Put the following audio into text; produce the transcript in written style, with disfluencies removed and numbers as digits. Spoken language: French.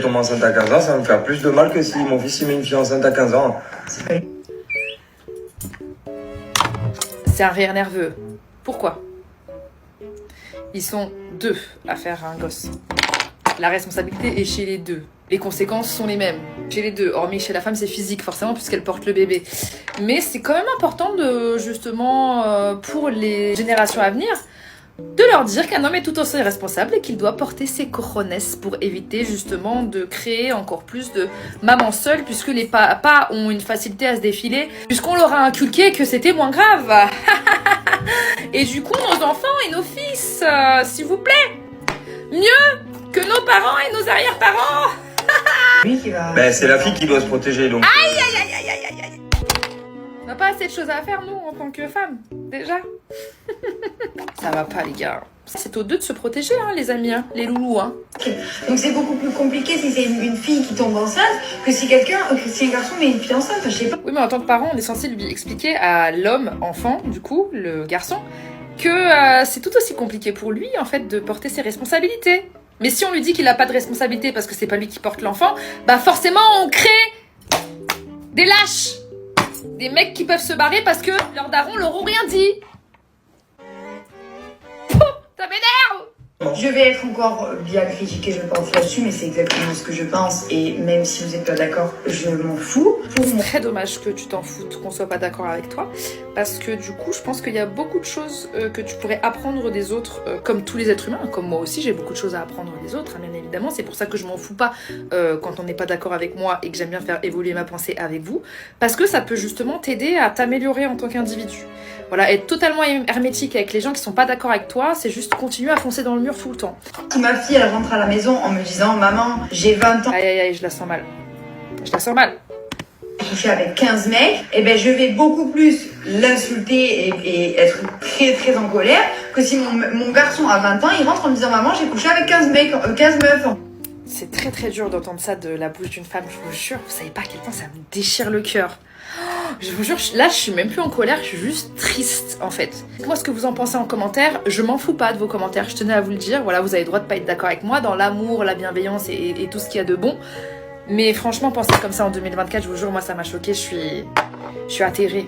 tombe enceinte à 15 ans, ça va me faire plus de mal que si mon fils il met une fille enceinte à 15 ans. C'est un rire nerveux. Pourquoi? Ils sont deux à faire un gosse. La responsabilité est chez les deux. Les conséquences sont les mêmes chez les deux, hormis chez la femme c'est physique forcément puisqu'elle porte le bébé. Mais c'est quand même important de justement pour les générations à venir de leur dire qu'un homme est tout aussi responsable et qu'il doit porter ses cojones pour éviter justement de créer encore plus de mamans seules puisque les papas ont une facilité à se défiler puisqu'on leur a inculqué que c'était moins grave. Et du coup nos enfants et nos fils, s'il vous plaît, mieux que nos parents et nos arrière-parents. Ben c'est la fille qui doit se protéger donc. Aïe aïe aïe aïe aïe aïe. On n'a pas assez de choses à faire nous en tant que femmes, déjà. Ça va pas les gars. C'est aux deux de se protéger hein, les amis, hein, les loulous hein. Donc c'est beaucoup plus compliqué si c'est une fille qui tombe enceinte que si un garçon met une fille enceinte, je sais pas. Oui mais en tant que parent on est censé lui expliquer à l'homme enfant, du coup, le garçon, que c'est tout aussi compliqué pour lui en fait de porter ses responsabilités. Mais si on lui dit qu'il a pas de responsabilité parce que c'est pas lui qui porte l'enfant, bah forcément on crée des lâches. Des mecs qui peuvent se barrer parce que leurs darons leur ont rien dit. Ça m'énerve. Je vais être encore bien critiquée, je pense, là-dessus, mais c'est exactement ce que je pense. Et même si vous n'êtes pas d'accord, je m'en fous. C'est très dommage que tu t'en foutes, qu'on soit pas d'accord avec toi. Parce que du coup, je pense qu'il y a beaucoup de choses que tu pourrais apprendre des autres, comme tous les êtres humains. Comme moi aussi, j'ai beaucoup de choses à apprendre des autres, hein, bien évidemment. C'est pour ça que je m'en fous pas quand on n'est pas d'accord avec moi et que j'aime bien faire évoluer ma pensée avec vous. Parce que ça peut justement t'aider à t'améliorer en tant qu'individu. Voilà, être totalement hermétique avec les gens qui sont pas d'accord avec toi, c'est juste continuer à foncer dans le mur tout le temps. Si ma fille, elle rentre à la maison en me disant « Maman, j'ai 20 ans, Aïe aïe aïe, je la sens mal. Je la sens mal. j'ai couché avec 15 mecs », eh ben je vais beaucoup plus l'insulter et être très très en colère que si mon garçon à 20 ans, il rentre en me disant « Maman, j'ai couché avec 15 mecs, 15 meufs ». C'est très très dur d'entendre ça de la bouche d'une femme, je vous jure. Vous savez pas à quel point ça me déchire le cœur. Je vous jure, là je suis même plus en colère, je suis juste triste en fait. Dites-moi ce que vous en pensez en commentaire, je m'en fous pas de vos commentaires, je tenais à vous le dire. Voilà, vous avez le droit de pas être d'accord avec moi dans l'amour, la bienveillance et tout ce qu'il y a de bon. Mais franchement, penser comme ça en 2024, je vous jure, moi ça m'a choquée, je suis atterrée.